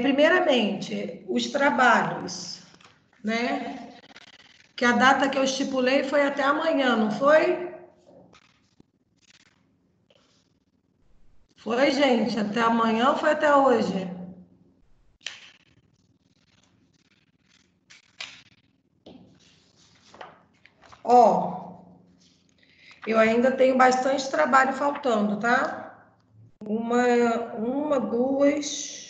Primeiramente, os trabalhos, né? Que a data que eu estipulei foi até amanhã, não foi? Foi, gente, até amanhã ou foi até hoje? Ó, eu ainda tenho bastante trabalho faltando, tá? Uma, duas,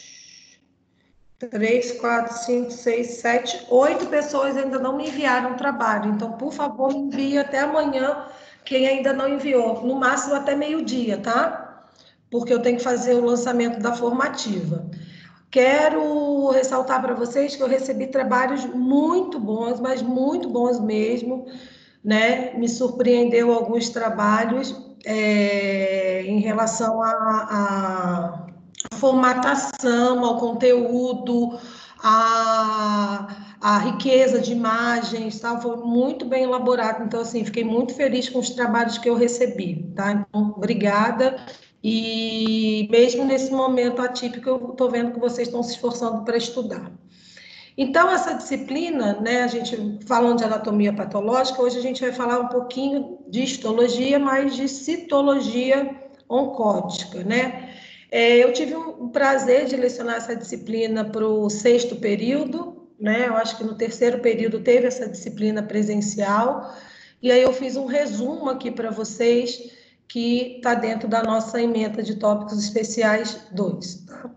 três, quatro, cinco, seis, sete, 8 pessoas ainda não me enviaram o trabalho. Então, por favor, me envie até amanhã quem ainda não enviou. No máximo até meio-dia, tá? Porque eu tenho que fazer o lançamento da formativa. Quero ressaltar para vocês que eu recebi trabalhos muito bons, mas muito bons mesmo, né? Me surpreendeu alguns trabalhos em relação à formatação, ao conteúdo, à riqueza de imagens, tá? Foi muito bem elaborado. Então, assim, fiquei muito feliz com os trabalhos que eu recebi, tá? Então, obrigada. E mesmo nesse momento atípico, eu estou vendo que vocês estão se esforçando para estudar. Então, essa disciplina, né, a gente falando de anatomia patológica, hoje a gente vai falar um pouquinho de histologia, mas de citologia oncótica, né? Eu tive um prazer de lecionar essa disciplina para o 6º período, né? Eu acho que no 3º período teve essa disciplina presencial, e aí eu fiz um resumo aqui para vocês, que está dentro da nossa ementa de tópicos especiais 2, tá?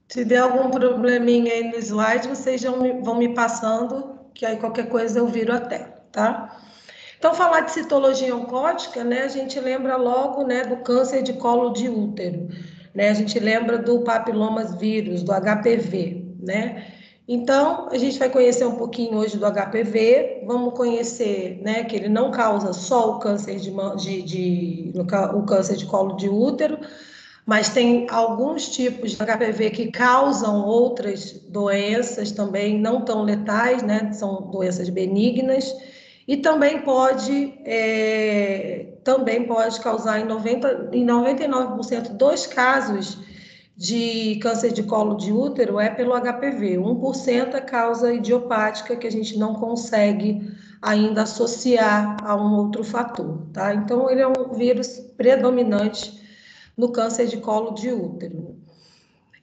Se der algum probleminha aí no slide, vocês vão me passando, que aí qualquer coisa eu viro até, tá? Então, falar de citologia oncótica, né, a gente lembra logo, né, do câncer de colo de útero, né, a gente lembra do papilomas vírus, do HPV, né? Então, a gente vai conhecer um pouquinho hoje do HPV, vamos conhecer, né, que ele não causa só o câncer o câncer de colo de útero, mas tem alguns tipos de HPV que causam outras doenças também não tão letais, né? São doenças benignas, e também pode causar em 99% dos casos de câncer de colo de útero é pelo HPV. 1% é causa idiopática que a gente não consegue ainda associar a um outro fator, tá? Então, ele é um vírus predominante no câncer de colo de útero.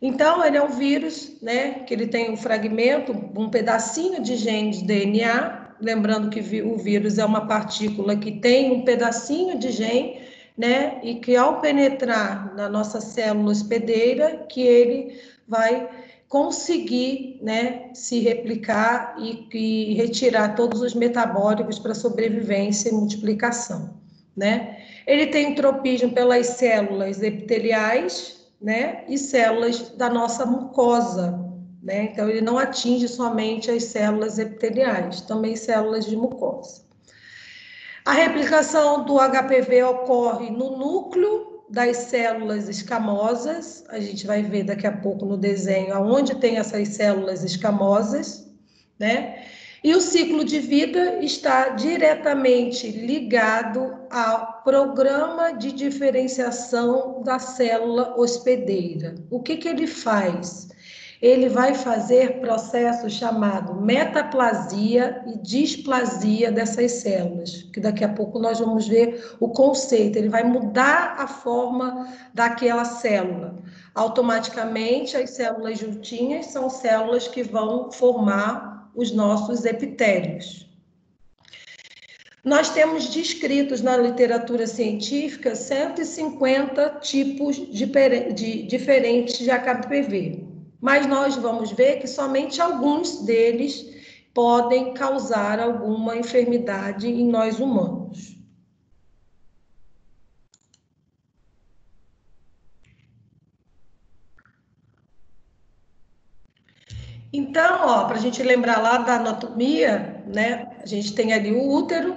Então, ele é um vírus, né, que ele tem um fragmento, um pedacinho de gene de DNA, lembrando que o vírus é uma partícula que tem um pedacinho de gene, né, e que ao penetrar na nossa célula hospedeira, que ele vai conseguir, né, se replicar e retirar todos os metabólicos para sobrevivência e multiplicação, né? Ele tem tropismo pelas células epiteliais, né, e células da nossa mucosa, né? Então, ele não atinge somente as células epiteliais, também células de mucosa. A replicação do HPV ocorre no núcleo das células escamosas, a gente vai ver daqui a pouco no desenho aonde tem essas células escamosas, né? E o ciclo de vida está diretamente ligado ao programa de diferenciação da célula hospedeira. O que ele faz? Ele vai fazer processo chamado metaplasia e displasia dessas células, que daqui a pouco nós vamos ver o conceito. Ele vai mudar a forma daquela célula. Automaticamente, as células juntinhas são células que vão formar os nossos epitélios. Nós temos descritos na literatura científica 150 tipos diferentes de HPV, mas nós vamos ver que somente alguns deles podem causar alguma enfermidade em nós humanos. Então, para a gente lembrar lá da anatomia, né? A gente tem ali o útero,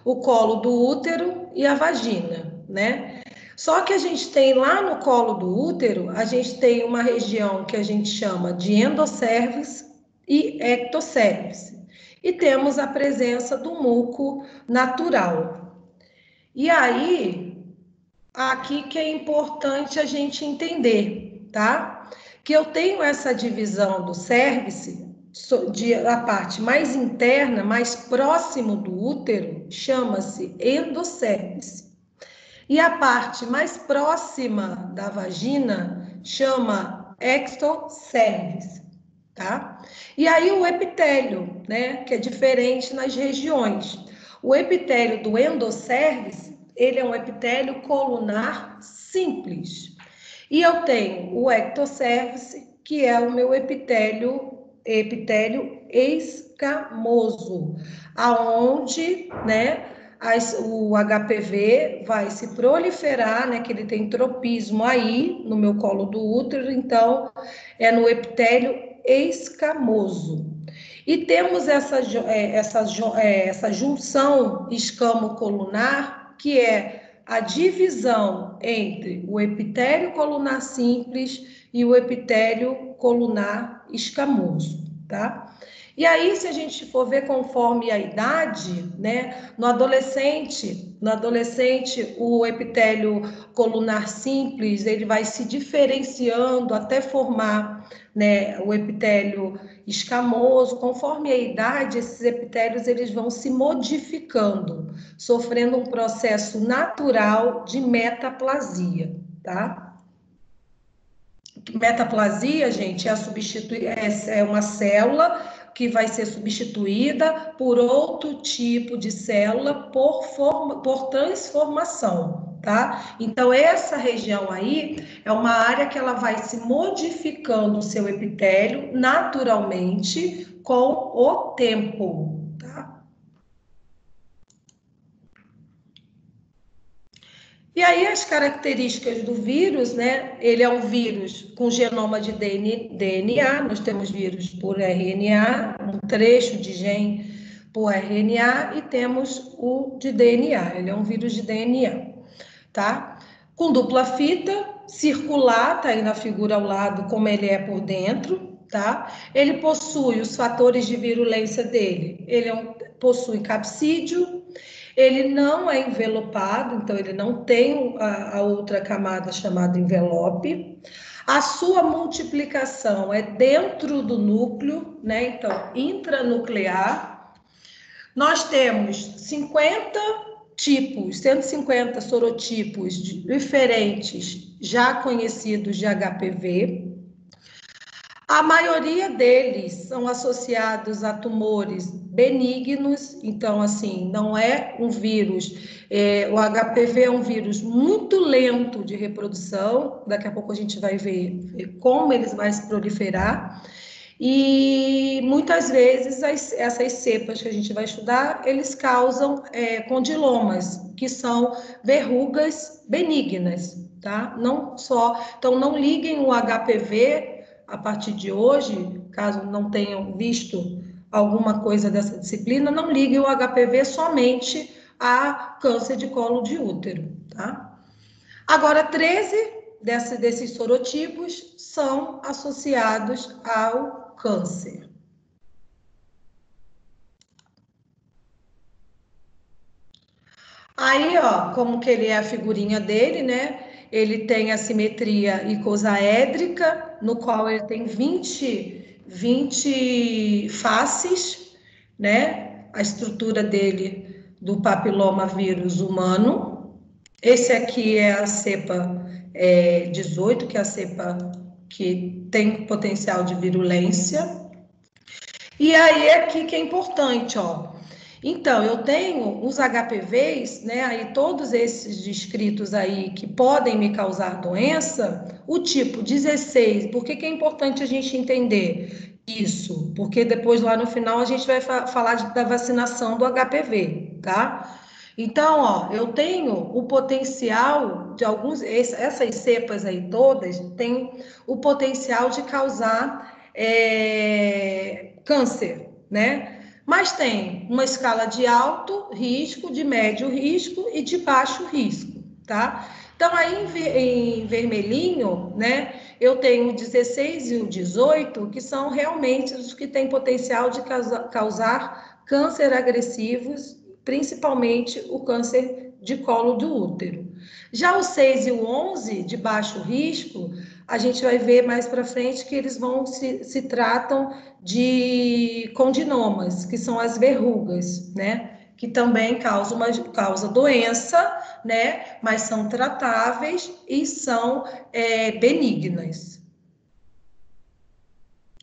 o colo do útero e a vagina, né? Só que a gente tem lá no colo do útero, a gente tem uma região que a gente chama de endoscervix e ectocérvix. E temos a presença do muco natural. E aí, aqui que é importante a gente entender. tá? Que eu tenho essa divisão do cérvix, a parte mais interna, mais próximo do útero, chama-se endocérvix. E a parte mais próxima da vagina chama exocérvix, tá? E aí o epitélio, né, que é diferente nas regiões. O epitélio do endocérvix, ele é um epitélio colunar simples. E eu tenho o ectocérvix, que é o meu epitélio escamoso, aonde, né, o HPV vai se proliferar, né, que ele tem tropismo aí no meu colo do útero, então é no epitélio escamoso. E temos essa junção escamo-colunar, que é a divisão entre o epitélio colunar simples e o epitélio colunar escamoso, tá? E aí, se a gente for ver conforme a idade, né, no adolescente, o epitélio colunar simples, ele vai se diferenciando até formar, né, o epitélio escamoso. Conforme a idade, esses epitélios eles vão se modificando, sofrendo um processo natural de metaplasia, tá? Metaplasia, gente, é uma célula que vai ser substituída por outro tipo de célula por transformação, tá? Então, essa região aí é uma área que ela vai se modificando o seu epitélio naturalmente com o tempo, tá? E aí as características do vírus, né? Ele é um vírus com genoma de DNA, nós temos vírus por RNA, um trecho de gene por RNA, e temos o de DNA, ele é um vírus de DNA, tá? Com dupla fita, circular, tá aí na figura ao lado como ele é por dentro, tá? Ele possui os fatores de virulência dele, possui capsídio, ele não é envelopado, então ele não tem a outra camada chamada envelope. A sua multiplicação é dentro do núcleo, né? Então, intranuclear. Nós temos 50 tipos, 150 sorotipos diferentes, já conhecidos de HPV. A maioria deles são associados a tumores benignos, então, assim, não é um vírus. O HPV é um vírus muito lento de reprodução, daqui a pouco a gente vai ver como eles vão se proliferar. E muitas vezes essas cepas que a gente vai estudar, eles causam condilomas, que são verrugas benignas, tá? Não só. Então, não liguem o HPV a partir de hoje, caso não tenham visto alguma coisa dessa disciplina, não liguem o HPV somente a câncer de colo de útero, tá? Agora, 13 desses sorotipos são associados ao câncer. Aí, ó, como que ele é a figurinha dele, né? Ele tem a simetria icosaédrica, no qual ele tem 20 faces, né? A estrutura dele do papiloma vírus humano. Esse aqui é a cepa 18, que é a cepa que tem potencial de virulência. E aí aqui que é importante, ó. Então, eu tenho os HPVs, né, aí todos esses descritos aí que podem me causar doença, o tipo 16, por que é importante a gente entender isso? Porque depois lá no final a gente vai falar da vacinação do HPV, tá? Então, ó, eu tenho o potencial de essas cepas aí todas têm o potencial de causar câncer, né? Mas tem uma escala de alto risco, de médio risco e de baixo risco, tá? Então, aí em vermelhinho, né, eu tenho o 16 e o 18, que são realmente os que têm potencial de causar câncer agressivos, principalmente o câncer de colo do útero. Já o 6 e o 11, de baixo risco, a gente vai ver mais para frente que eles vão se tratam de condinomas, que são as verrugas, né? Que também causa doença, né? Mas são tratáveis e são benignas.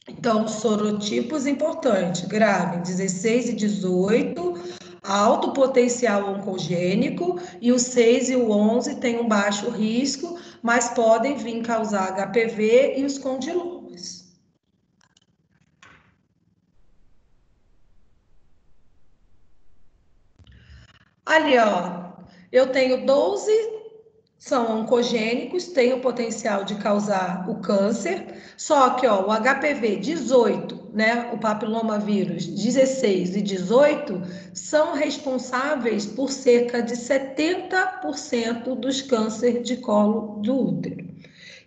Então, sorotipos importantes, gravem 16 e 18, alto potencial oncogênico, e o 6 e o 11 têm um baixo risco, mas podem vir causar HPV e os condilomas. Ali, ó, eu tenho 12, são oncogênicos, têm o potencial de causar o câncer, só que ó, o HPV 18, né, o papilomavírus 16 e 18 são responsáveis por cerca de 70% dos cânceres de colo do útero.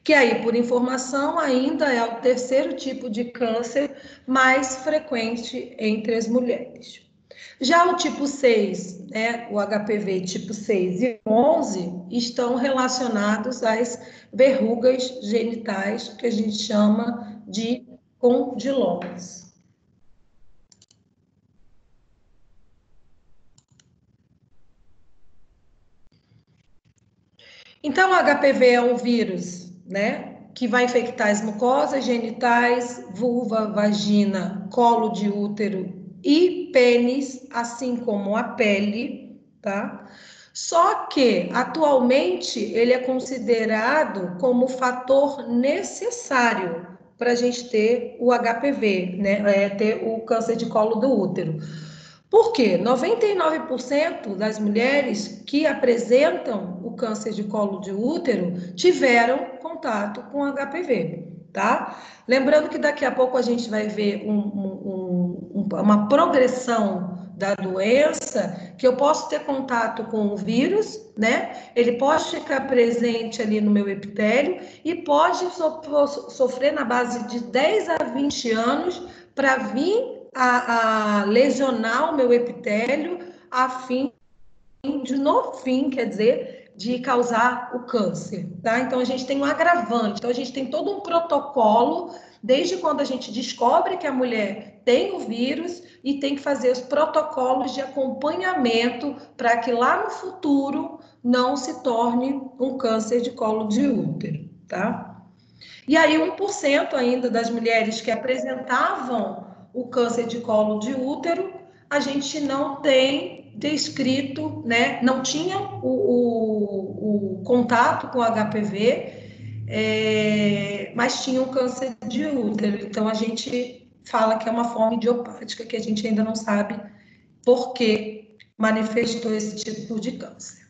Que aí, por informação, ainda é o terceiro tipo de câncer mais frequente entre as mulheres. Já o tipo 6, né, o HPV tipo 6 e 11, estão relacionados às verrugas genitais, que a gente chama de condilomas. Então, o HPV é um vírus, né, que vai infectar as mucosas genitais, vulva, vagina, colo de útero e pênis, assim como a pele, tá? Só que, atualmente, ele é considerado como fator necessário para a gente ter o HPV, né? Ter o câncer de colo do útero. Por quê? 99% das mulheres que apresentam o câncer de colo de útero tiveram contato com HPV, tá? Lembrando que daqui a pouco a gente vai ver uma progressão da doença, que eu posso ter contato com o vírus, né? Ele pode ficar presente ali no meu epitélio e pode sofrer na base de 10 a 20 anos para vir a lesionar o meu epitélio a fim de, no fim, quer dizer, de causar o câncer, tá? Então, a gente tem um agravante. Então, a gente tem todo um protocolo, desde quando a gente descobre que a mulher tem o vírus e tem que fazer os protocolos de acompanhamento para que lá no futuro não se torne um câncer de colo de útero, tá? E aí, 1% ainda das mulheres que apresentavam o câncer de colo de útero, a gente não tem descrito, né? Não tinha o contato com o HPV, mas tinha um câncer de útero. Então, a gente fala que é uma forma idiopática, que a gente ainda não sabe por que manifestou esse tipo de câncer.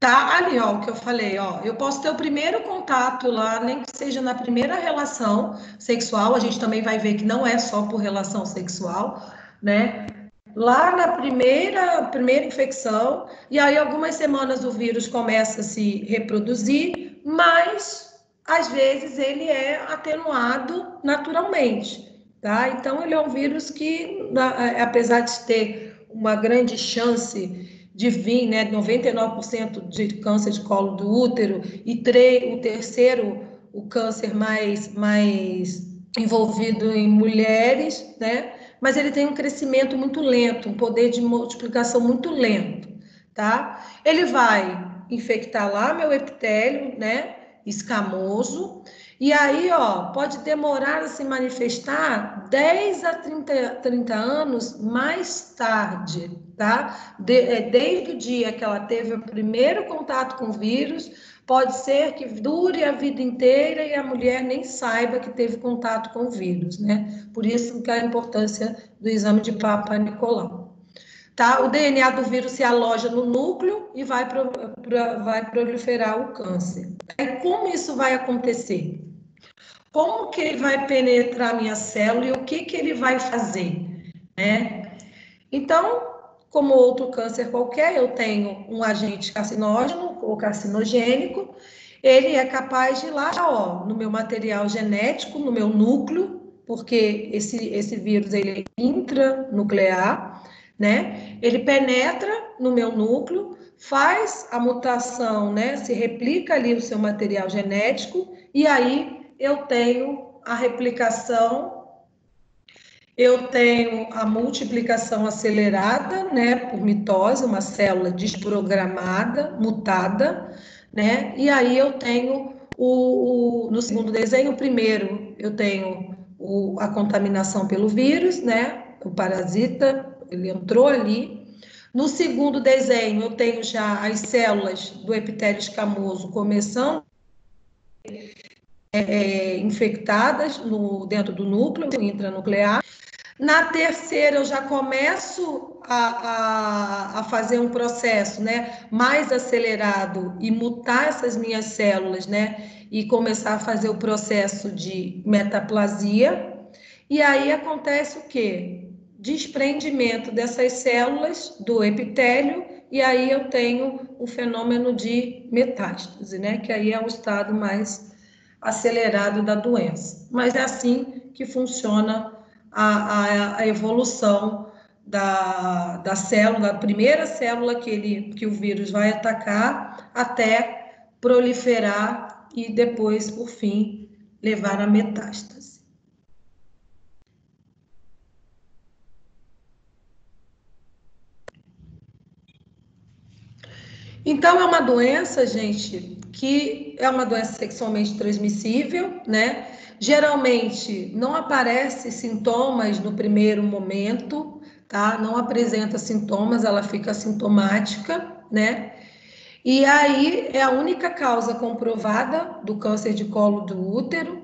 Tá ali, ó, o que eu falei, ó. Eu posso ter o primeiro contato lá, nem que seja na primeira relação sexual. A gente também vai ver que não é só por relação sexual, né? Lá na primeira infecção, e aí algumas semanas o vírus começa a se reproduzir, mas às vezes ele é atenuado naturalmente, tá? Então ele é um vírus que, apesar de ter uma grande chance de vir, né, 99% de câncer de colo do útero, e o terceiro, o câncer mais envolvido em mulheres, né? Mas ele tem um crescimento muito lento, um poder de multiplicação muito lento, tá? Ele vai infectar lá meu epitélio, né? Escamoso, e aí, ó, pode demorar a se manifestar 10 a 30 anos mais tarde, tá? Desde o dia que ela teve o primeiro contato com o vírus, pode ser que dure a vida inteira e a mulher nem saiba que teve contato com o vírus, né? Por isso que a importância do exame de Papa Nicolau. Tá? O DNA do vírus se aloja no núcleo e vai proliferar o câncer. E como isso vai acontecer? Como que ele vai penetrar a minha célula e o que que ele vai fazer, né? Então, como outro câncer qualquer, eu tenho um agente carcinógeno ou carcinogênico, ele é capaz de ir lá, ó, no meu material genético, no meu núcleo, porque esse vírus ele é intranuclear, né? Ele penetra no meu núcleo, faz a mutação, né? Se replica ali o seu material genético, e aí eu tenho a replicação, eu tenho a multiplicação acelerada, né? Por mitose, uma célula desprogramada, mutada, né? E aí eu tenho no segundo desenho, o primeiro, eu tenho a contaminação pelo vírus, né? O parasita, ele entrou ali. No segundo desenho, eu tenho já as células do epitélio escamoso começando infectadas dentro do núcleo intranuclear. Na terceira, eu já começo a fazer um processo, né, mais acelerado e mutar essas minhas células, né, e começar a fazer o processo de metaplasia. E aí acontece o quê? Desprendimento dessas células do epitélio, e aí eu tenho o fenômeno de metástase, né, que aí é o estado mais acelerado da doença. Mas é assim que funciona a evolução da célula, da primeira célula que o vírus vai atacar, até proliferar e depois, por fim, levar à metástase. Então, é uma doença, gente, que é uma doença sexualmente transmissível, né? Geralmente não aparece sintomas no primeiro momento, tá? Não apresenta sintomas, ela fica assintomática, né? E aí é a única causa comprovada do câncer de colo do útero,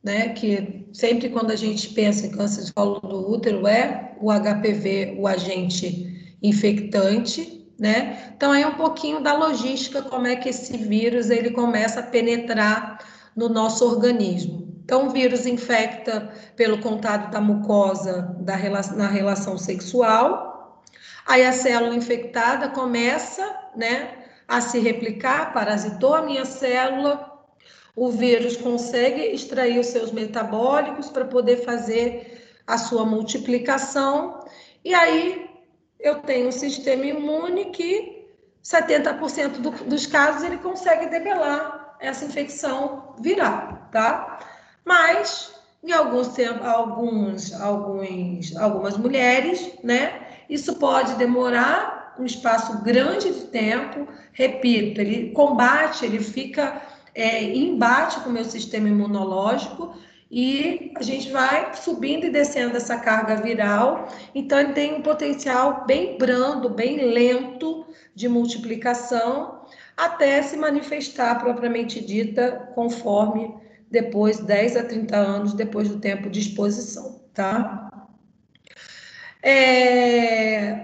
né? Que sempre quando a gente pensa em câncer de colo do útero é o HPV, o agente infectante, né? Então é um pouquinho da logística, como é que esse vírus ele começa a penetrar no nosso organismo. Então o vírus infecta pelo contato da mucosa na relação sexual. Aí a célula infectada começa, né, a se replicar, parasitou a minha célula, o vírus consegue extrair os seus metabólicos para poder fazer a sua multiplicação, e aí eu tenho um sistema imune que 70% dos casos ele consegue debelar essa infecção viral, tá? Mas em algumas mulheres, né? Isso pode demorar um espaço grande de tempo. Repito, ele combate, ele fica em embate com o meu sistema imunológico, e a gente vai subindo e descendo essa carga viral. Então, ele tem um potencial bem brando, bem lento de multiplicação, até se manifestar propriamente dita, conforme depois 10 a 30 anos depois do tempo de exposição, tá?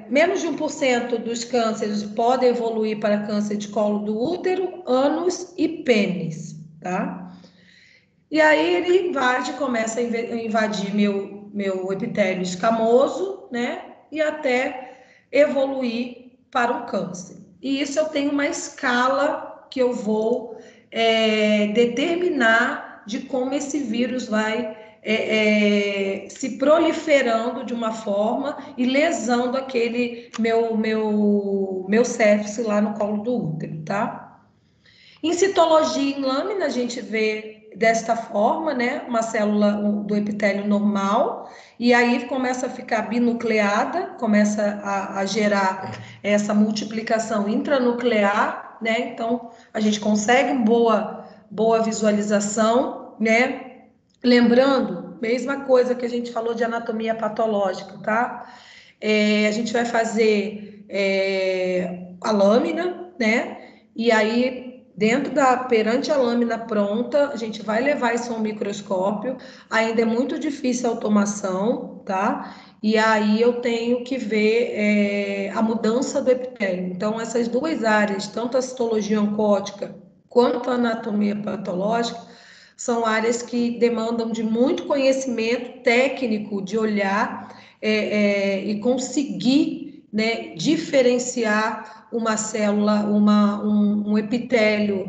Menos de 1% dos cânceres podem evoluir para câncer de colo do útero, ânus e pênis, tá? E aí ele começa a invadir meu epitélio escamoso, né? E até evoluir para um câncer. E isso eu tenho uma escala que eu vou determinar de como esse vírus vai se proliferando de uma forma e lesando aquele meu sepse lá no colo do útero, tá? Em citologia em lâmina, a gente vê desta forma, né? Uma célula do epitélio normal, e aí começa a ficar binucleada, começa a gerar essa multiplicação intranuclear, né? Então, a gente consegue boa visualização, né? Lembrando, mesma coisa que a gente falou de anatomia patológica, tá? A gente vai fazer a lâmina, né? E aí, perante a lâmina pronta, a gente vai levar isso a um microscópio. Ainda é muito difícil a automação, tá? E aí eu tenho que ver a mudança do epitélio. Então, essas duas áreas, tanto a citologia oncótica quanto a anatomia patológica, são áreas que demandam de muito conhecimento técnico, de olhar e conseguir, né, diferenciar uma célula, um epitélio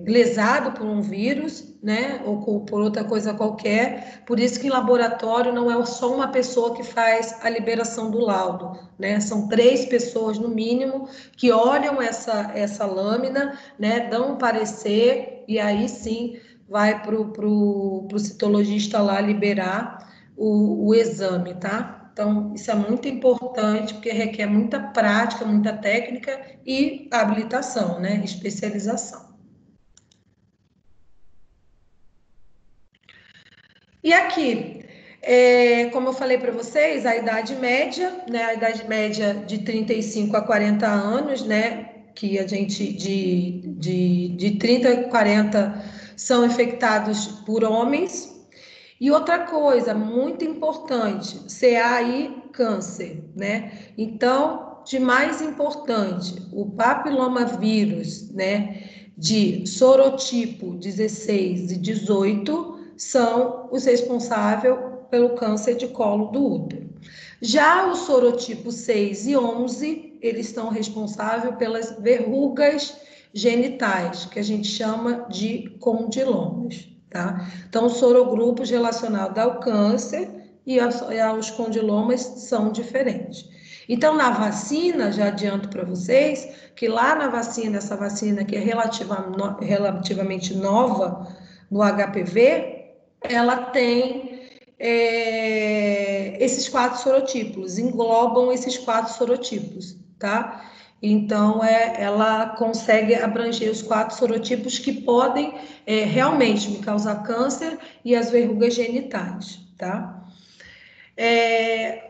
lesado por um vírus, né, ou por outra coisa qualquer, por isso que em laboratório não é só uma pessoa que faz a liberação do laudo, né, são 3 pessoas no mínimo que olham essa lâmina, né, dão um parecer e aí sim vai para o citologista lá liberar o exame, tá? Então, isso é muito importante, porque requer muita prática, muita técnica e habilitação, né, especialização. E aqui, como eu falei para vocês, a idade média, né, a idade média de 35 a 40 anos, né, que a gente de 30 a 40 são infectados por homens. E outra coisa muito importante, CA e câncer, né? Então, de mais importante, o papilomavírus, né, de sorotipo 16 e 18 são os responsáveis pelo câncer de colo do útero. Já o sorotipo 6 e 11, eles estão responsáveis pelas verrugas genitais, que a gente chama de condilomas, tá? Então, sorogrupos relacionados ao câncer e aos condilomas são diferentes. Então, na vacina, já adianto para vocês que lá na vacina, essa vacina que é relativamente nova no HPV, ela tem esses 4 sorotipos, englobam esses 4 sorotipos, tá? Então, ela consegue abranger os 4 sorotipos que podem realmente me causar câncer e as verrugas genitais, tá?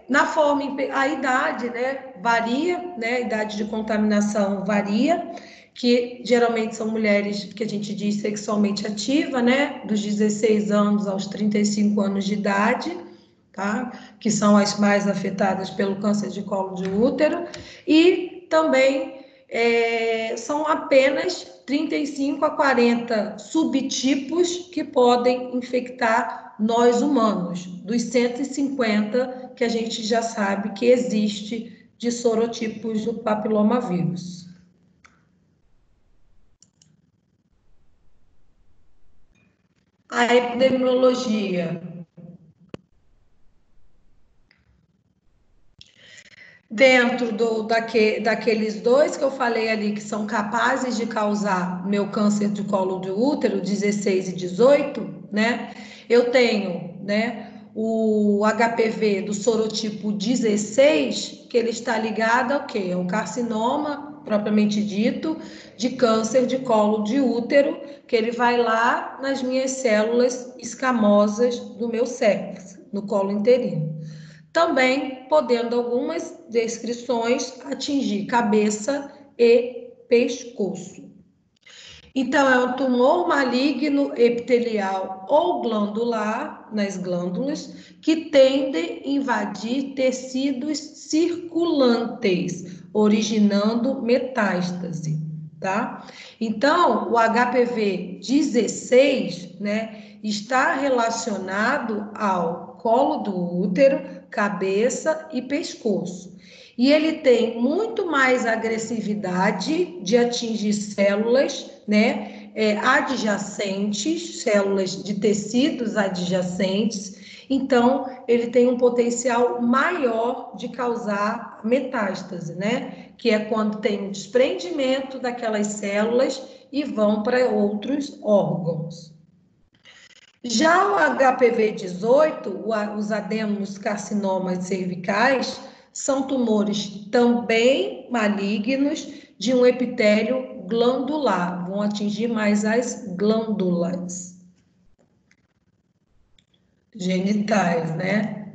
Na forma, a idade, né, varia, né, a idade de contaminação varia, que geralmente são mulheres que a gente diz sexualmente ativa, né, dos 16 anos aos 35 anos de idade, tá, que são as mais afetadas pelo câncer de colo de útero, e também são apenas 35 a 40 subtipos que podem infectar nós humanos, dos 150 que a gente já sabe que existe de sorotipos do papilomavírus. A epidemiologia. Dentro daqueles 2 que eu falei ali, que são capazes de causar meu câncer de colo de útero, 16 e 18, né? Eu tenho, né, o HPV do sorotipo 16, que ele está ligado ao quê? Ao carcinoma, propriamente dito, de câncer de colo de útero, que ele vai lá nas minhas células escamosas do meu sexo, no colo uterino. Também podendo algumas descrições atingir cabeça e pescoço. Então, é um tumor maligno epitelial ou glandular nas glândulas que tende a invadir tecidos circulantes, originando metástase, tá? Então, o HPV 16, né, está relacionado ao colo do útero, cabeça e pescoço. E ele tem muito mais agressividade de atingir células, né, adjacentes, células de tecidos adjacentes. Então, ele tem um potencial maior de causar metástase, né? Que é quando tem um desprendimento daquelas células e vão para outros órgãos. Já o HPV 18, os adênomos carcinomas cervicais, são tumores também malignos de um epitélio glandular, vão atingir mais as glândulas genitais, né?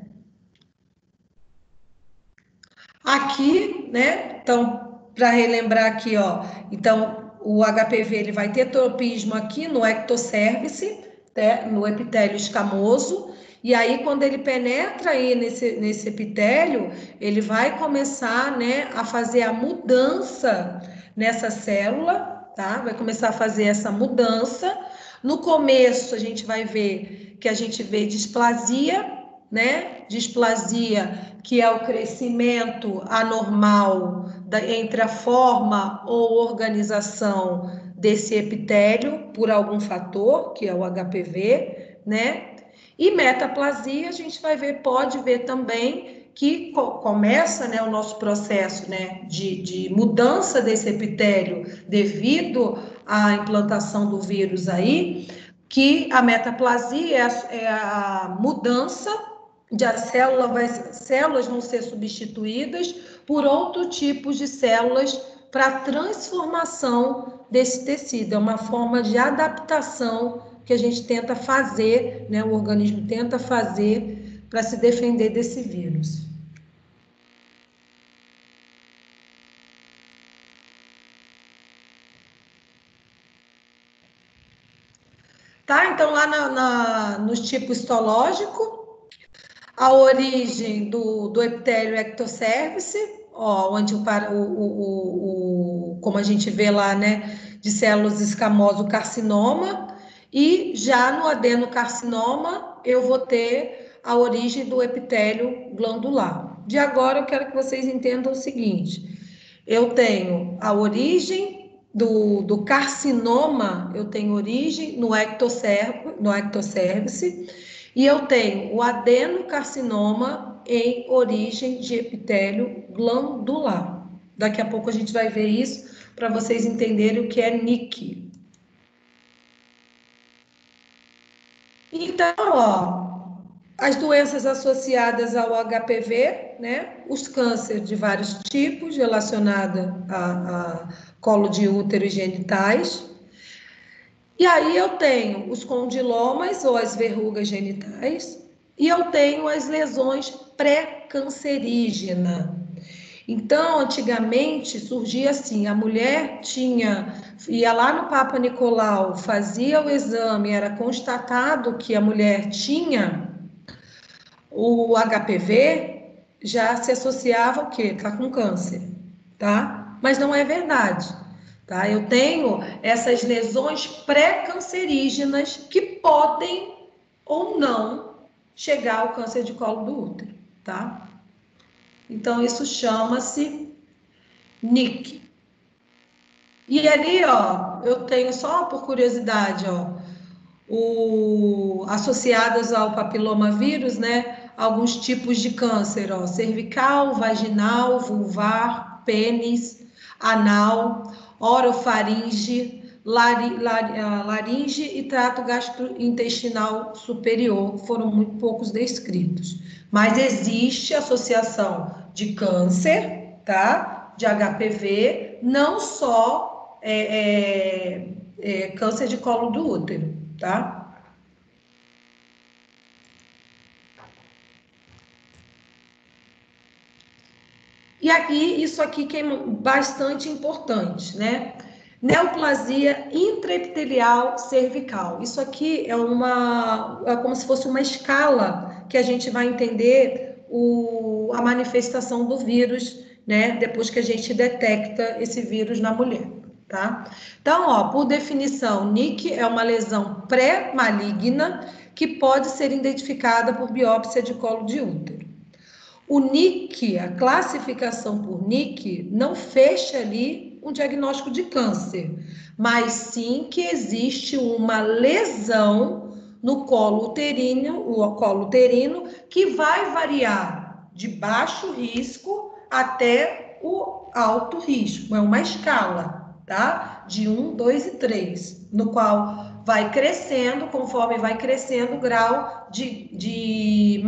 Aqui, né? Então, para relembrar aqui, ó, então o HPV ele vai ter tropismo aqui no ectocervice, né, no epitélio escamoso, e aí quando ele penetra aí nesse epitélio, ele vai começar, né, a fazer a mudança nessa célula, tá? Vai começar a fazer essa mudança. No começo a gente vai ver que a gente vê displasia, né? Displasia, que é o crescimento anormal entre a forma ou organização desse epitélio por algum fator, que é o HPV, né? E metaplasia, a gente vai ver, pode ver também que começa, né, o nosso processo, né, de mudança desse epitélio devido à implantação do vírus aí, que a metaplasia é a mudança de células vão ser substituídas por outros tipos de células para transformação desse tecido. É uma forma de adaptação que a gente tenta fazer, né, o organismo tenta fazer para se defender desse vírus. Tá? Então, lá no tipo histológico, a origem do epitélio ectocervice, ó, onde como a gente vê lá, né, de células escamosas, o carcinoma, e já no adenocarcinoma eu vou ter a origem do epitélio glandular. De agora eu quero que vocês entendam o seguinte: eu tenho a origem do carcinoma, eu tenho origem no ectocervice, e eu tenho o adenocarcinoma em origem de epitélio glandular. Daqui a pouco a gente vai ver isso para vocês entenderem o que é NIC. Então, ó, as doenças associadas ao HPV, né? Os cânceres de vários tipos relacionados a colo de útero e genitais. E aí eu tenho os condilomas ou as verrugas genitais e eu tenho as lesões pré-cancerígenas. Então, antigamente surgia assim, a mulher ia lá no Papa Nicolau, fazia o exame, era constatado que a mulher tinha o HPV, já se associava o quê? Tá com câncer, tá? Mas não é verdade, tá? Eu tenho essas lesões pré-cancerígenas que podem ou não chegar ao câncer de colo do útero, tá? Então, isso chama-se NIC. E ali, ó, eu tenho só por curiosidade, ó, associadas ao papilomavírus, né? Alguns tipos de câncer, ó, cervical, vaginal, vulvar, pênis, anal, orofaringe, laringe e trato gastrointestinal superior. Foram muito poucos descritos. Mas existe associação de câncer, tá? De HPV, não só câncer de colo do útero, tá? E aqui, isso aqui que é bastante importante, né? Neoplasia intraepitelial cervical. Isso aqui é como se fosse uma escala que a gente vai entender a manifestação do vírus, né? Depois que a gente detecta esse vírus na mulher, tá? Então, ó, por definição, NIC é uma lesão pré-maligna que pode ser identificada por biópsia de colo de útero. O NIC, a classificação por NIC, não fecha ali um diagnóstico de câncer, mas sim que existe uma lesão no colo uterino, que vai variar de baixo risco até o alto risco. É uma escala, tá? De 1, 2 e 3, no qual vai crescendo, conforme vai crescendo o grau de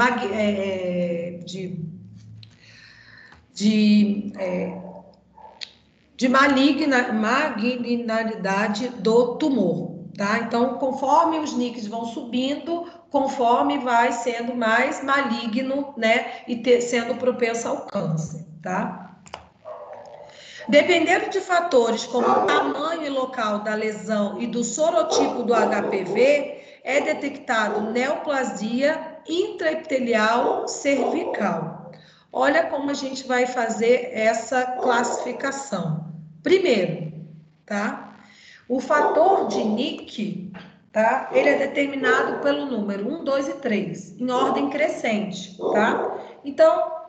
malignidade do tumor, tá? Então, conforme os NICs vão subindo, conforme vai sendo mais maligno, né? E sendo propenso ao câncer, tá? Dependendo de fatores como o tamanho e local da lesão e do sorotipo do HPV, é detectado neoplasia intraepitelial cervical. Olha como a gente vai fazer essa classificação. Primeiro, tá? O fator de NIC, tá? Ele é determinado pelo número 1, 2 e 3, em ordem crescente, tá? Então,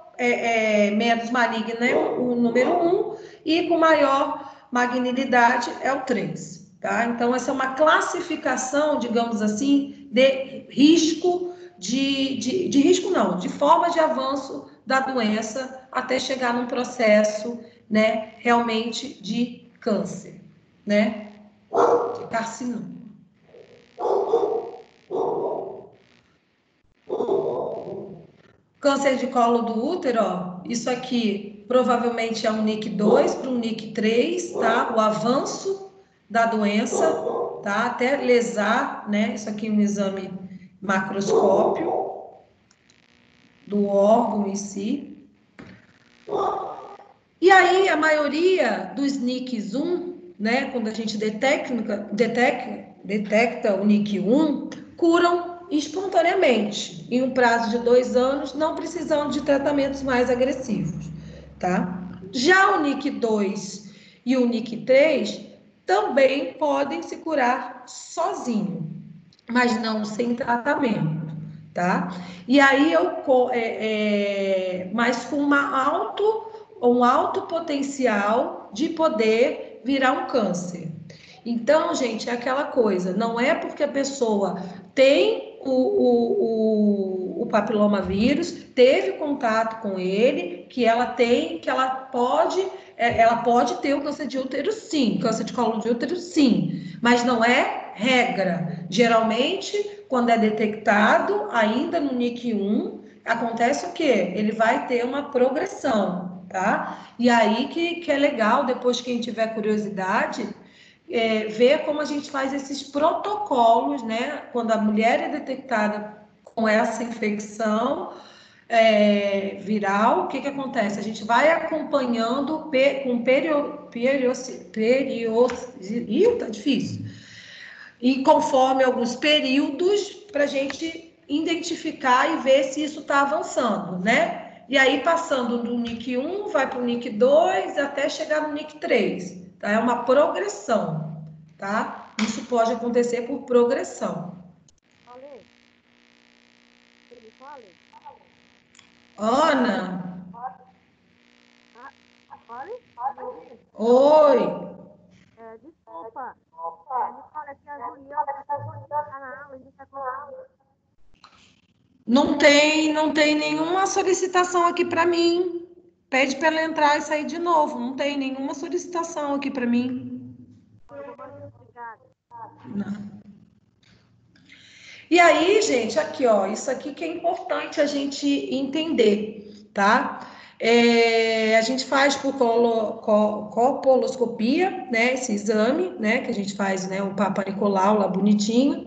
menos maligna é o número 1 e com maior malignidade é o 3, tá? Então, essa é uma classificação, digamos assim, de risco, de risco não, de forma de avanço da doença até chegar num processo, né, realmente de câncer, né, de carcinoma. Câncer de colo do útero, ó, isso aqui provavelmente é um NIC2 para um NIC3, tá? O avanço da doença, tá? Até lesar, né? Isso aqui é um exame macroscópio do órgão em si. E aí, a maioria dos NICs 1, né? Quando a gente detecta o NIC 1, curam espontaneamente, em um prazo de 2 anos, não precisando de tratamentos mais agressivos, tá? Já o NIC 2 e o NIC 3 também podem se curar sozinho, mas não sem tratamento, tá? E aí mas com um alto potencial de poder virar um câncer. Então, gente, é aquela coisa, não é porque a pessoa tem o papilomavírus, teve contato com ele, que ela pode ter o câncer de útero, sim, câncer de colo de útero, sim, mas não é regra. Geralmente, quando é detectado, ainda no NIC 1, acontece o quê? Ele vai ter uma progressão, tá? E aí que é legal, depois quem tiver curiosidade, ver como a gente faz esses protocolos, né? Quando a mulher é detectada com essa infecção viral, o que acontece? A gente vai acompanhando com tá difícil. E conforme alguns períodos, para a gente identificar e ver se isso está avançando, né? E aí, passando do NIC 1, vai para o NIC 2, até chegar no NIC 3. Tá? É uma progressão, tá? Isso pode acontecer por progressão. Ana? Oi. Desculpa. Não tem nenhuma solicitação aqui para mim. Pede para ela entrar e sair de novo. Não tem nenhuma solicitação aqui para mim. Não. E aí, gente, aqui, ó, isso aqui que é importante a gente entender, tá? A gente faz por colposcopia, né? Esse exame, né? Que a gente faz, né? O Papa Nicolau lá bonitinho.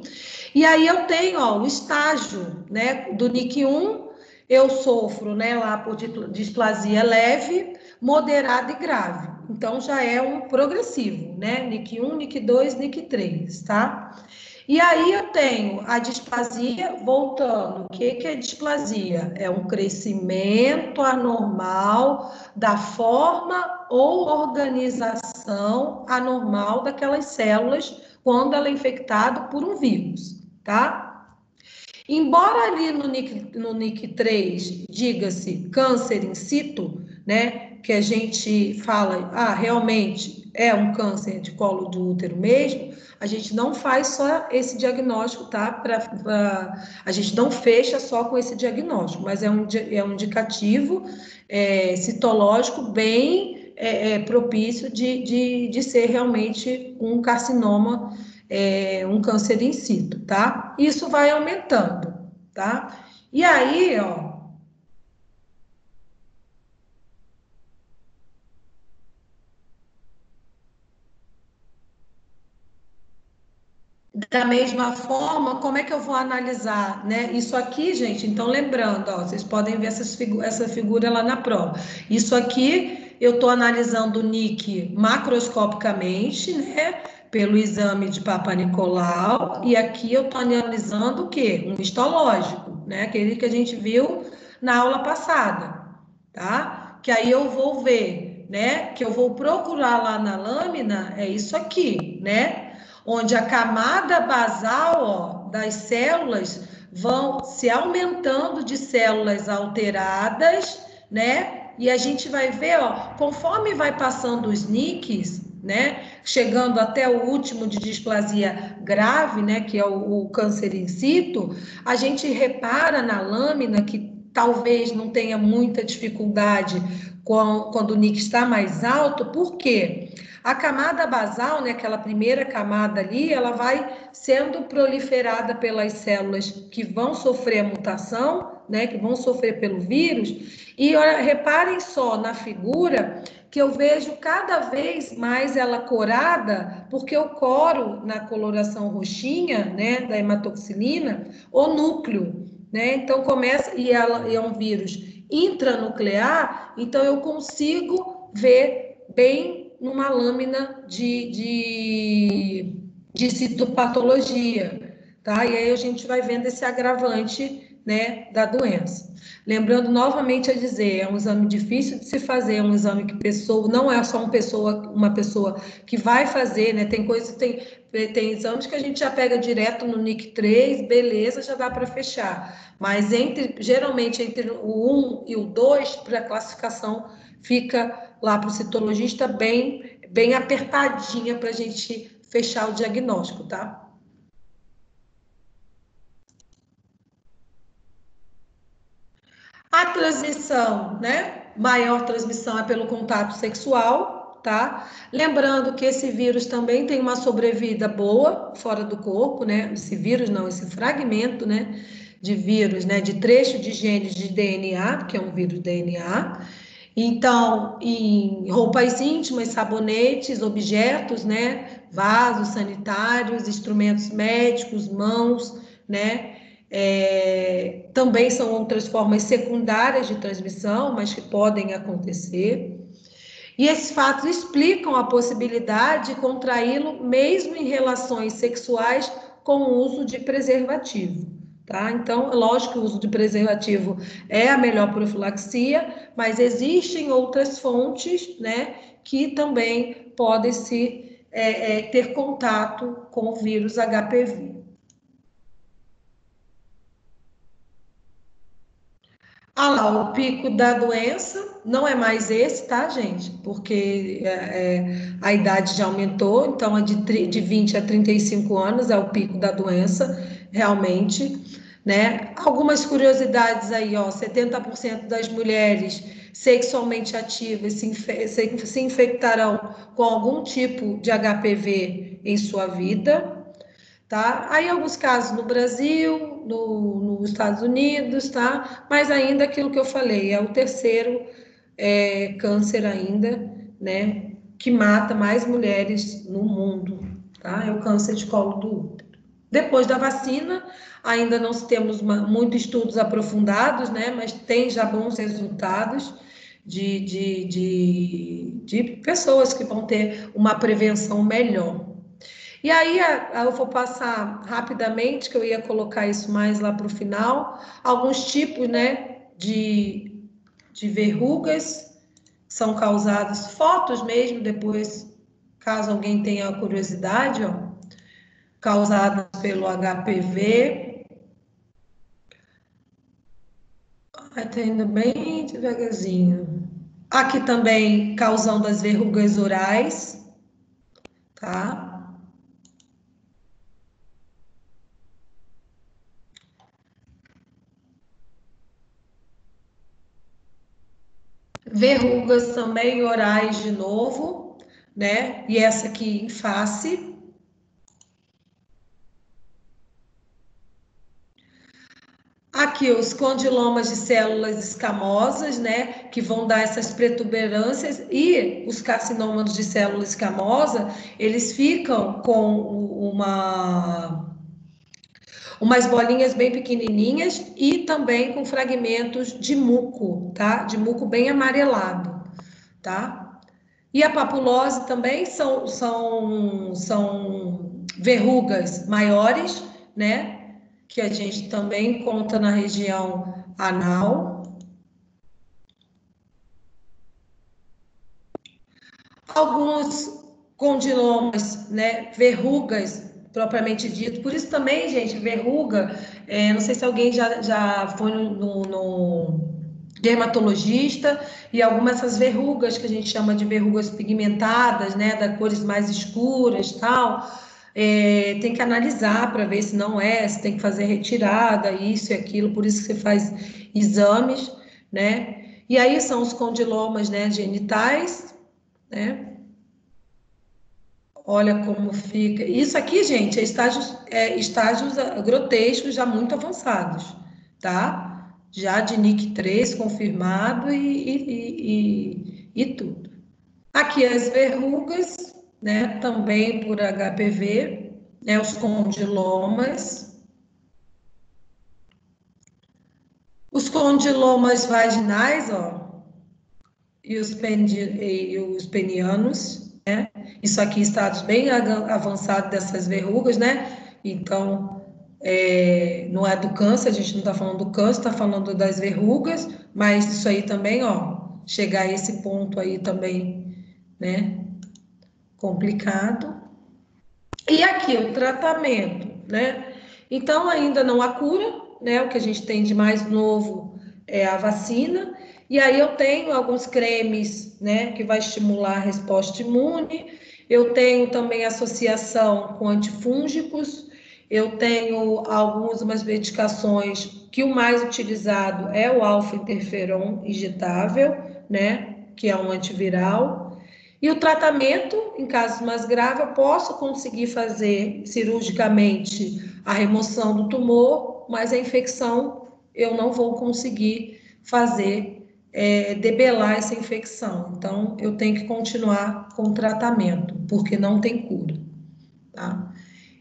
E aí eu tenho, ó, o estágio, né? Do NIC 1, eu sofro, né? Lá por displasia leve, moderada e grave. Então já é um progressivo, né? NIC 1, NIC 2, NIC 3, tá? E aí eu tenho a displasia, voltando, o que é displasia? É um crescimento anormal da forma ou organização anormal daquelas células quando ela é infectada por um vírus, tá? Embora ali no NIC 3 diga-se câncer in situ, né, que a gente fala, realmente é um câncer de colo de útero mesmo, a gente não faz só esse diagnóstico, tá? A gente não fecha só com esse diagnóstico, mas é um indicativo citológico bem propício de ser realmente um carcinoma, um câncer in situ, tá? Isso vai aumentando, tá? E aí, ó, da mesma forma, como é que eu vou analisar, né? Isso aqui, gente, então lembrando, ó, vocês podem ver essa figura lá na prova. Isso aqui eu estou analisando o NIC macroscopicamente, né? Pelo exame de Papa Nicolau, e aqui eu estou analisando o quê? Um histológico, né? Aquele que a gente viu na aula passada, tá? Que aí eu vou ver, né? Que eu vou procurar lá na lâmina, é isso aqui, né? Onde a camada basal, ó, das células vão se aumentando de células alteradas, né? E a gente vai ver, ó, conforme vai passando os NICs, né? Chegando até o último de displasia grave, né? Que é o câncer in situ, a gente repara na lâmina que talvez não tenha muita dificuldade quando o NIC está mais alto, por quê? A camada basal, né, aquela primeira camada ali, ela vai sendo proliferada pelas células que vão sofrer a mutação, né, que vão sofrer pelo vírus. E olha, reparem só na figura que eu vejo cada vez mais ela corada, porque eu coro na coloração roxinha, né, da hematoxilina, o núcleo, né? Então começa, e ela é um vírus intranuclear, então eu consigo ver bem numa lâmina de citopatologia, tá? E aí a gente vai vendo esse agravante, né, da doença. Lembrando novamente a dizer, é um exame difícil de se fazer, é um exame que pessoa, não é só uma pessoa que vai fazer, né? Tem exames que a gente já pega direto no NIC3, beleza, já dá para fechar. Mas geralmente entre o 1 e o 2, para a classificação, fica lá para o citologista bem apertadinha para a gente fechar o diagnóstico, tá? A transmissão, né? Maior transmissão é pelo contato sexual, tá? Lembrando que esse vírus também tem uma sobrevida boa fora do corpo, né? Esse vírus não, esse fragmento, né? De vírus, né? De trecho de genes de DNA, que é um vírus DNA. Então, em roupas íntimas, sabonetes, objetos, né? Vasos sanitários, instrumentos médicos, mãos, né? Também são outras formas secundárias de transmissão, mas que podem acontecer. E esses fatos explicam a possibilidade de contraí-lo mesmo em relações sexuais com o uso de preservativo. Tá? Então, é lógico que o uso de preservativo é a melhor profilaxia, mas existem outras fontes, né, que também podem ter contato com o vírus HPV. Ah lá, o pico da doença não é mais esse, tá, gente? Porque a idade já aumentou, então é de 20 a 35 anos é o pico da doença, realmente, né? Algumas curiosidades aí, ó, 70% das mulheres sexualmente ativas se infectarão com algum tipo de HPV em sua vida, tá? Aí alguns casos no Brasil, nos Estados Unidos, tá? Mas ainda aquilo que eu falei, é o terceiro câncer ainda, né? Que mata mais mulheres no mundo, tá? É o câncer de colo do útero. Depois da vacina, ainda não temos muitos estudos aprofundados, né? Mas tem já bons resultados de pessoas que vão ter uma prevenção melhor. E aí eu vou passar rapidamente, que eu ia colocar isso mais lá para o final, alguns tipos, né, de verrugas são causadas, fotos mesmo, depois, caso alguém tenha curiosidade, ó, causadas pelo HPV. Vai tá indo bem devagarzinho. Aqui também causando as verrugas orais, tá? Verrugas também orais de novo, né? E essa aqui em face. Aqui os condilomas de células escamosas, né? Que vão dar essas protuberâncias, e os carcinomas de célula escamosa, eles ficam com umas bolinhas bem pequenininhas e também com fragmentos de muco, tá? De muco bem amarelado, tá? E a papulose também são verrugas maiores, né? Que a gente também encontra na região anal. Alguns condilomas, né? Verrugas propriamente dito. Por isso também, gente, verruga, não sei se alguém já foi dermatologista, e algumas dessas verrugas que a gente chama de verrugas pigmentadas, né, das cores mais escuras, tal, tem que analisar para ver se não é, se tem que fazer retirada, isso e aquilo, por isso que você faz exames, né? E aí são os condilomas, né, genitais, né? Olha como fica. Isso aqui, gente, estágios grotescos já muito avançados, tá? Já de NIC 3 confirmado e tudo. Aqui as verrugas, né? Também por HPV, né? Os condilomas. Os condilomas vaginais, ó, e os penianos, né? Isso aqui, estados bem avançados dessas verrugas, né? Então, não é do câncer, a gente não está falando do câncer, está falando das verrugas, mas isso aí também, ó, chegar a esse ponto aí também, né? Complicado. E aqui, o tratamento, né? Então, ainda não há cura, né? O que a gente tem de mais novo é a vacina. E aí eu tenho alguns cremes, né? Que vai estimular a resposta imune. Eu tenho também associação com antifúngicos. Eu tenho algumas medicações que o mais utilizado é o alfa-interferon injetável, né? Que é um antiviral. E o tratamento, em casos mais graves, eu posso conseguir fazer cirurgicamente a remoção do tumor, mas a infecção eu não vou conseguir fazer, debelar essa infecção. Então, eu tenho que continuar com o tratamento, porque não tem cura, tá?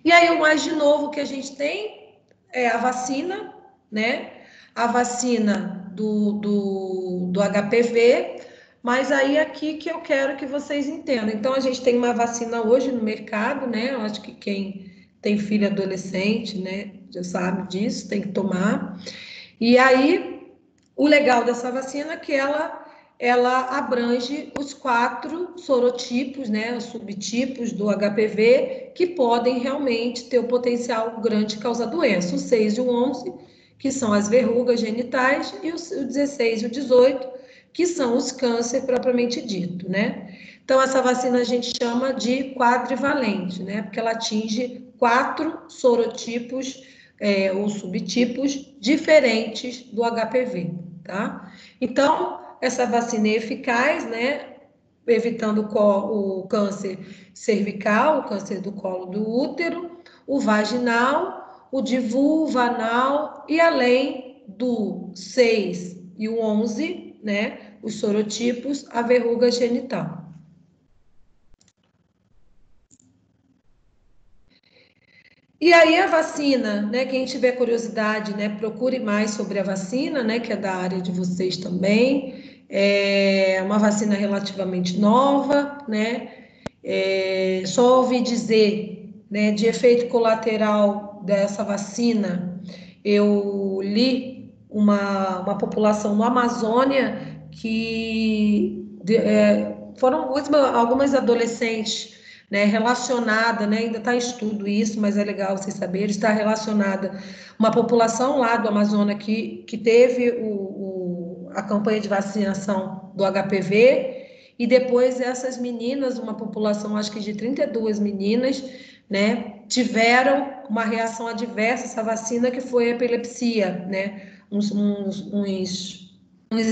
E aí, o mais de novo que a gente tem é a vacina, né? A vacina do HPV, mas aí aqui que eu quero que vocês entendam. Então, a gente tem uma vacina hoje no mercado, né? Eu acho que quem tem filho adolescente, né, já sabe disso, tem que tomar. E aí, o legal dessa vacina é que ela abrange os 4 sorotipos, né, os subtipos do HPV, que podem realmente ter o potencial grande de causar doença. O 6 e o 11, que são as verrugas genitais, e o 16 e o 18, que são os câncer propriamente dito, né? Então, essa vacina a gente chama de quadrivalente, né? Porque ela atinge 4 sorotipos, ou subtipos diferentes do HPV, tá? Então, essa vacina é eficaz, né? Evitando o câncer cervical, o câncer do colo do útero, o vaginal, o de vulva, anal e além do 6 e o 11, né? Os sorotipos, a verruga genital. E aí a vacina, né? Quem tiver curiosidade, né? Procure mais sobre a vacina, né? Que é da área de vocês também. É uma vacina relativamente nova, né? Só ouvi dizer, né? De efeito colateral dessa vacina, eu li uma população no Amazônia que foram algumas adolescentes, né, relacionada, né, ainda está em estudo isso, mas é legal vocês saberem, está relacionada uma população lá do Amazonas que teve a campanha de vacinação do HPV, e depois essas meninas, uma população acho que de 32 meninas, né, tiveram uma reação adversa a essa vacina, que foi a epilepsia, né, uns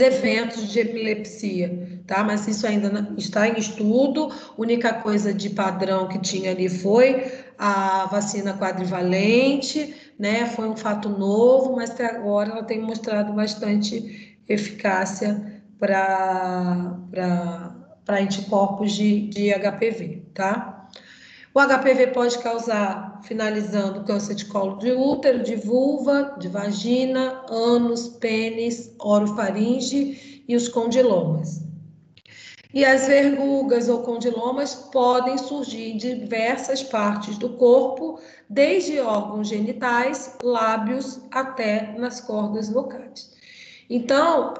eventos de epilepsia, tá? Mas isso ainda está em estudo. A única coisa de padrão que tinha ali foi a vacina quadrivalente, né? Foi um fato novo, mas até agora ela tem mostrado bastante eficácia para anticorpos de HPV, tá? O HPV pode causar, finalizando, câncer de colo de útero, de vulva, de vagina, ânus, pênis, orofaringe e os condilomas. E as verrugas ou condilomas podem surgir em diversas partes do corpo, desde órgãos genitais, lábios, até nas cordas vocais. Então,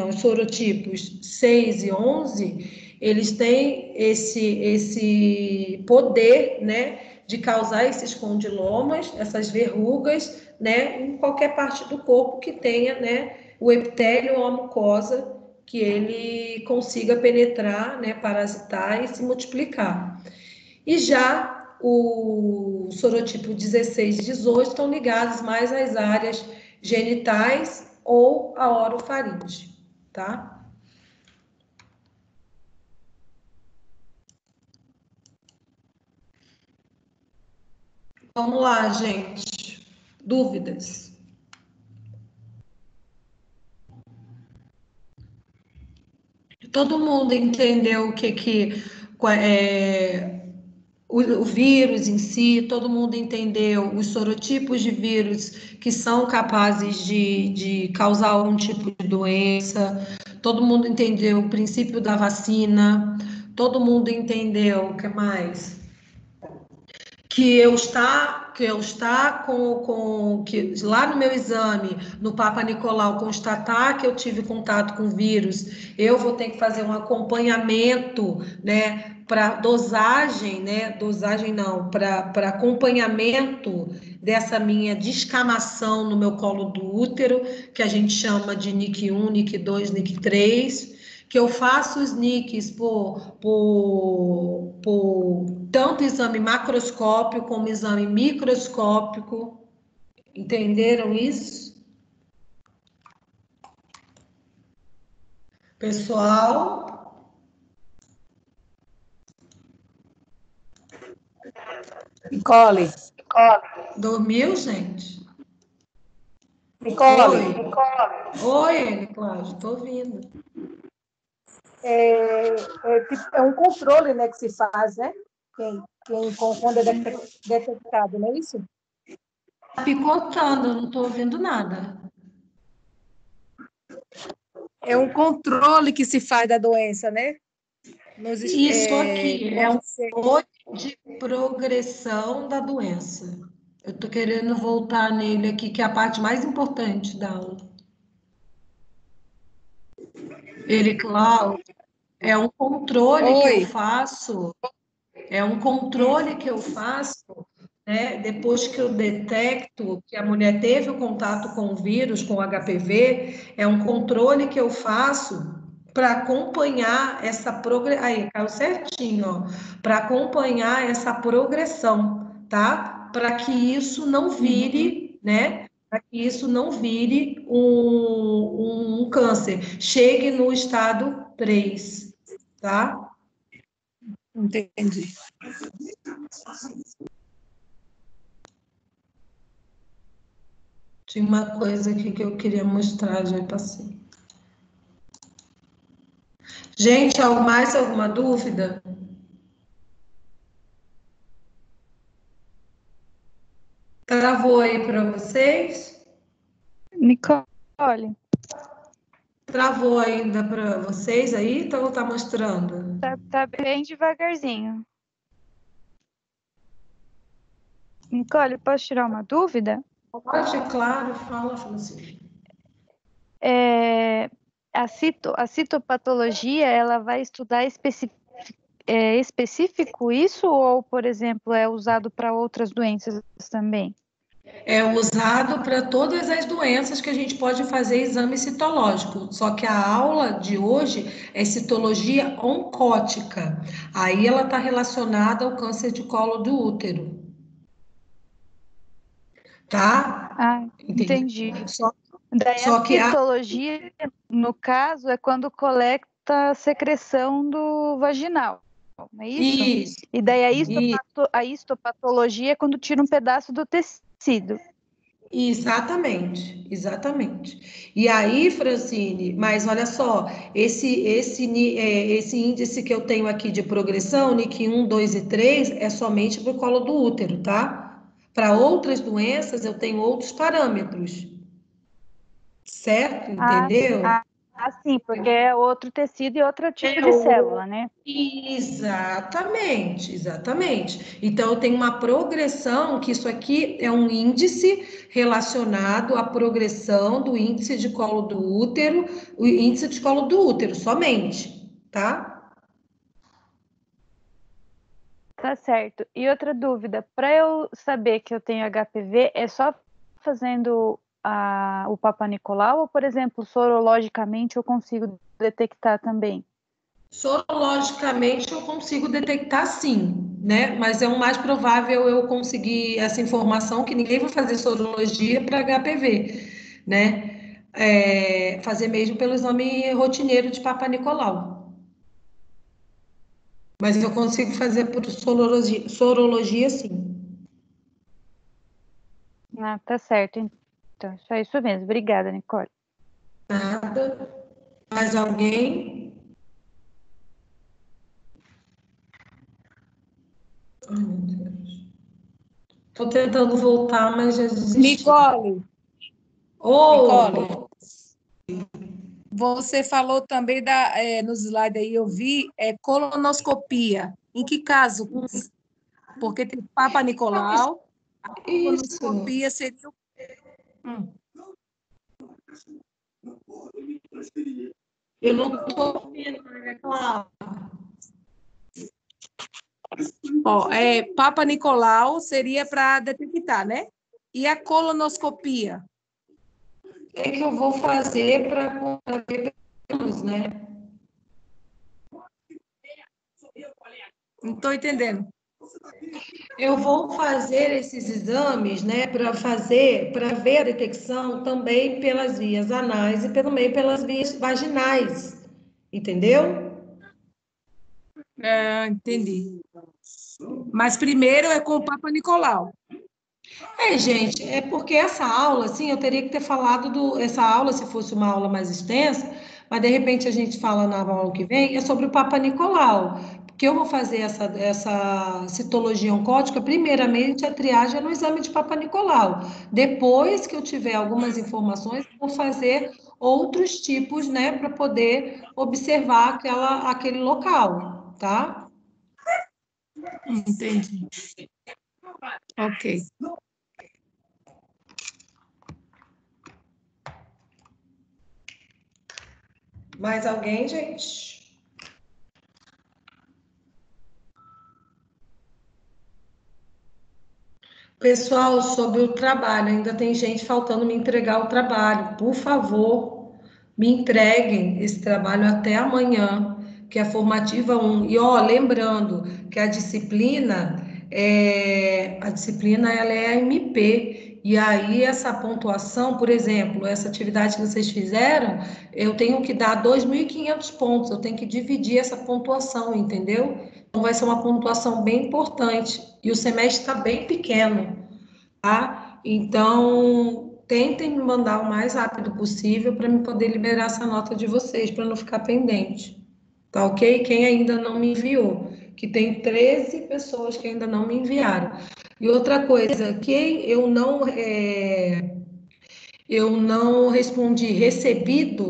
os sorotipos 6 e 11, eles têm esse poder, né, de causar esses condilomas, essas verrugas, né, em qualquer parte do corpo que tenha, né, o epitélio ou a mucosa que ele consiga penetrar, né, parasitar e se multiplicar. E já o sorotipo 16 e 18 estão ligados mais às áreas genitais ou a orofaringe, tá? Vamos lá, gente. Dúvidas? Todo mundo entendeu o vírus em si, todo mundo entendeu os sorotipos de vírus que são capazes de causar algum tipo de doença, todo mundo entendeu o princípio da vacina, todo mundo entendeu o que mais? Que eu está que lá no meu exame, no Papa Nicolau, constatar que eu tive contato com vírus, eu vou ter que fazer um acompanhamento, né, para dosagem, né, dosagem não, para acompanhamento dessa minha descamação no meu colo do útero, que a gente chama de NIC1, NIC2, NIC3, que eu faço os NICs por tanto exame macroscópico como exame microscópico. Entenderam isso? Pessoal, Nicole, dormiu, gente? Nicole, Oi. Oi, Cláudio, estou ouvindo. é um controle, né, que se faz, né? Quando é detectado, não é isso? Tá picotando, eu não estou ouvindo nada. É um controle que se faz da doença, né? Isso aqui é um Pode ser. controle de progressão da doença. Eu estou querendo voltar nele aqui, que é a parte mais importante da aula. Ele, Cláudio, é um controle que eu Oi. faço, é um controle que eu faço, né? Depois que eu detecto que a mulher teve o contato com o vírus, com o HPV, é um controle que eu faço para acompanhar essa progressão. Aí, caiu certinho, ó. Para acompanhar essa progressão, tá? Para que isso não vire, né? Para que isso não vire um câncer, chegue no estado 3, tá? Entendi. Tinha uma coisa aqui que eu queria mostrar, já passei. Gente, alguma dúvida? Travou aí para vocês? Nicole, Travou ainda para vocês aí? Então tá mostrando. tá bem devagarzinho. Nicole, posso tirar uma dúvida? Pode, claro, fala, Francisco. A citopatologia, ela vai estudar específico isso ou, por exemplo, é usado para outras doenças também? É usado para todas as doenças que a gente pode fazer exame citológico. Só que a aula de hoje é citologia oncótica. Aí ela está relacionada ao câncer de colo do útero, tá? Ah, Entendeu? entendi. Só, Daí a só que a citologia, no caso, é quando coleta a secreção do vaginal, não é isso? isso, E daí isso. a histopatologia é quando tira um pedaço do tecido. Exatamente, exatamente. E aí, Francine, mas olha só, esse índice que eu tenho aqui de progressão, NIC1, 2 e 3, é somente para o colo do útero, tá? Para outras doenças, eu tenho outros parâmetros, certo? Ah, Entendeu? sim, porque é outro tecido e outro tipo de célula, né? Exatamente, exatamente. Então, eu tenho uma progressão, que isso aqui é um índice relacionado à progressão do índice de colo do útero, o índice de colo do útero somente, tá? Tá certo. E outra dúvida, para eu saber que eu tenho HPV, é só fazendo o Papa Nicolau ou, por exemplo, sorologicamente eu consigo detectar também? Sorologicamente eu consigo detectar sim, né? Mas é o mais provável eu conseguir essa informação que ninguém vai fazer sorologia para HPV, né? Fazer mesmo pelo exame rotineiro de Papa Nicolau. Mas eu consigo fazer por sorologia sim. Ah, tá certo. Então, só isso mesmo. Obrigada, Nicole. Nada. Mais alguém? Ai, meu Deus. Estou tentando voltar, mas já desisti. Nicole, Oh, você falou também no slide aí, eu vi, colonoscopia. Em que caso? Porque tem Papa Nicolau, a isso. colonoscopia seria. Eu não estou ouvindo, é claro. Papa Nicolau seria para detectar, né? E a colonoscopia? O que eu vou fazer para ver pelos, né? Não estou entendendo. Eu vou fazer esses exames, né, para ver a detecção também pelas vias anais e também pelas vias vaginais, entendeu? Entendi. Mas primeiro é com o Papa Nicolau. Gente, é porque essa aula, assim, eu teria que ter falado essa aula, se fosse uma aula mais extensa, mas de repente a gente fala na aula que vem, é sobre o Papa Nicolau, porque eu vou fazer essa citologia oncótica, primeiramente a triagem é no exame de Papa Nicolau. Depois que eu tiver algumas informações, eu vou fazer outros tipos, né, para poder observar aquele local, tá? Entendi. Ok. Mais alguém, gente? Pessoal, sobre o trabalho, ainda tem gente faltando me entregar o trabalho. Por favor, me entreguem esse trabalho até amanhã, que é a formativa 1. E ó, lembrando que a disciplina ela é a MP. E aí essa pontuação, por exemplo, essa atividade que vocês fizeram, eu tenho que dar 2.500 pontos, eu tenho que dividir essa pontuação, entendeu? Então vai ser uma pontuação bem importante. E o semestre está bem pequeno, tá? Então, tentem me mandar o mais rápido possível para me poder liberar essa nota de vocês, para não ficar pendente. Tá ok? Quem ainda não me enviou, que tem 13 pessoas que ainda não me enviaram. E outra coisa, quem eu não respondi recebido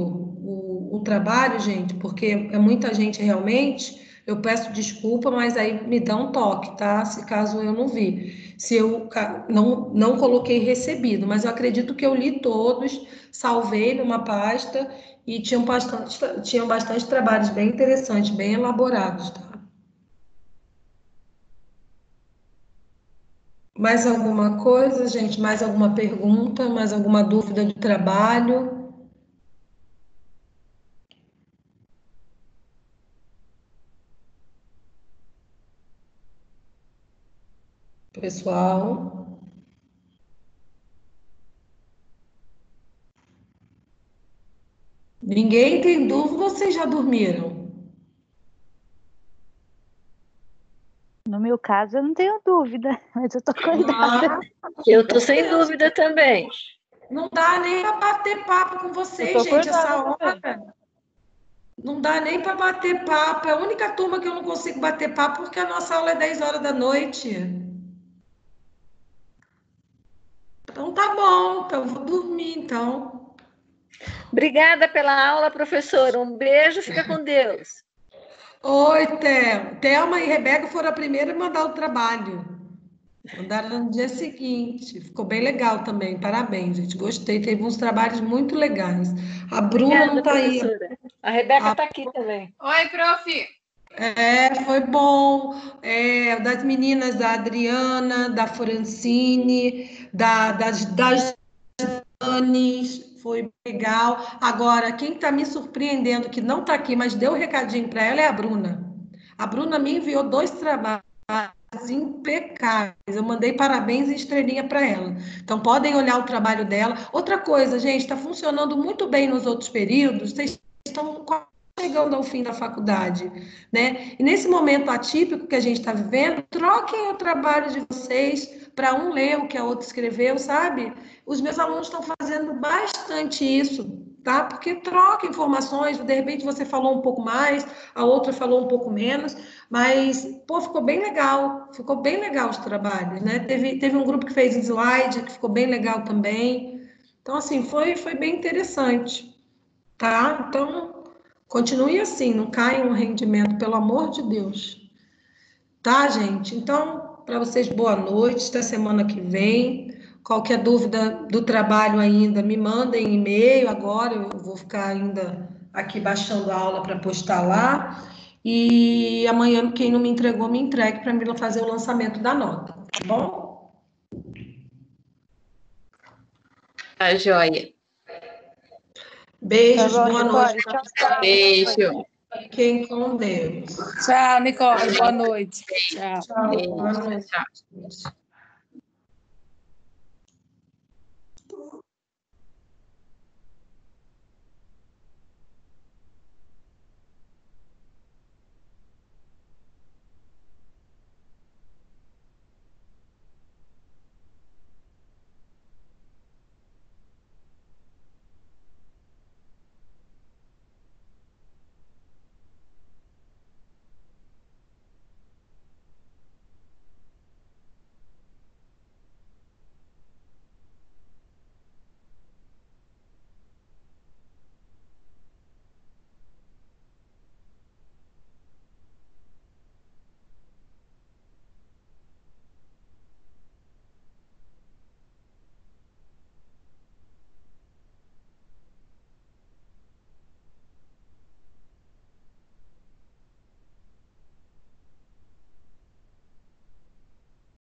o trabalho, gente, porque é muita gente realmente. Eu peço desculpa, mas aí me dá um toque, tá? Se caso eu não vi. Se eu não coloquei recebido, mas eu acredito que eu li todos, salvei numa pasta e tinham bastante trabalhos bem interessantes, bem elaborados, tá? Mais alguma coisa, gente? Mais alguma pergunta? Mais alguma dúvida do trabalho? Pessoal, ninguém tem dúvida, vocês já dormiram? No meu caso, eu não tenho dúvida, mas eu tô acordada. Eu tô sem dúvida também. Não dá nem para bater papo com Eu vocês, tô gente, essa acordada também. hora. Não dá nem para bater papo. É a única turma que eu não consigo bater papo porque a nossa aula é 10 horas da noite. Então tá bom, então eu vou dormir, então. Obrigada pela aula, professora. Um beijo, fica com Deus. Oi, Thelma e Rebeca foram a primeira a mandar o trabalho. Mandaram no dia seguinte. Ficou bem legal também. Parabéns, gente. Gostei. Teve uns trabalhos muito legais. A Bruna não Obrigada, está aí. professora. A Rebeca está aqui também. Oi, prof. Foi bom. Das meninas, da Adriana, da Francine, das foi legal. Agora, quem está me surpreendendo, que não está aqui, mas deu um recadinho para ela, é a Bruna. A Bruna me enviou 2 trabalhos impecáveis. Eu mandei parabéns e estrelinha para ela. Então, podem olhar o trabalho dela. Outra coisa, gente, está funcionando muito bem nos outros períodos. Vocês estão chegando ao fim da faculdade, né? E nesse momento atípico que a gente está vivendo, troquem o trabalho de vocês para um ler o que a outra escreveu, sabe? Os meus alunos estão fazendo bastante isso, tá? Porque troca informações, de repente você falou um pouco mais, a outra falou um pouco menos, mas, pô, ficou bem legal os trabalhos, né? Teve um grupo que fez slide, que ficou bem legal também. Então, assim, foi bem interessante, tá? Então, continue assim, não caia um rendimento, pelo amor de Deus. Tá, gente? Então, para vocês, boa noite, até semana que vem. Qualquer dúvida do trabalho ainda, me mandem e-mail agora, eu vou ficar ainda aqui baixando a aula para postar lá. E amanhã, quem não me entregou, me entregue para mim fazer o lançamento da nota, tá bom? Tá, joia. Beijos, Tá bom, boa noite. Nicole. Tchau, tchau. Beijo. Fiquem com Deus. Tchau, Nicole. Boa noite. Tchau. Tchau, Beijo. boa noite. Tchau.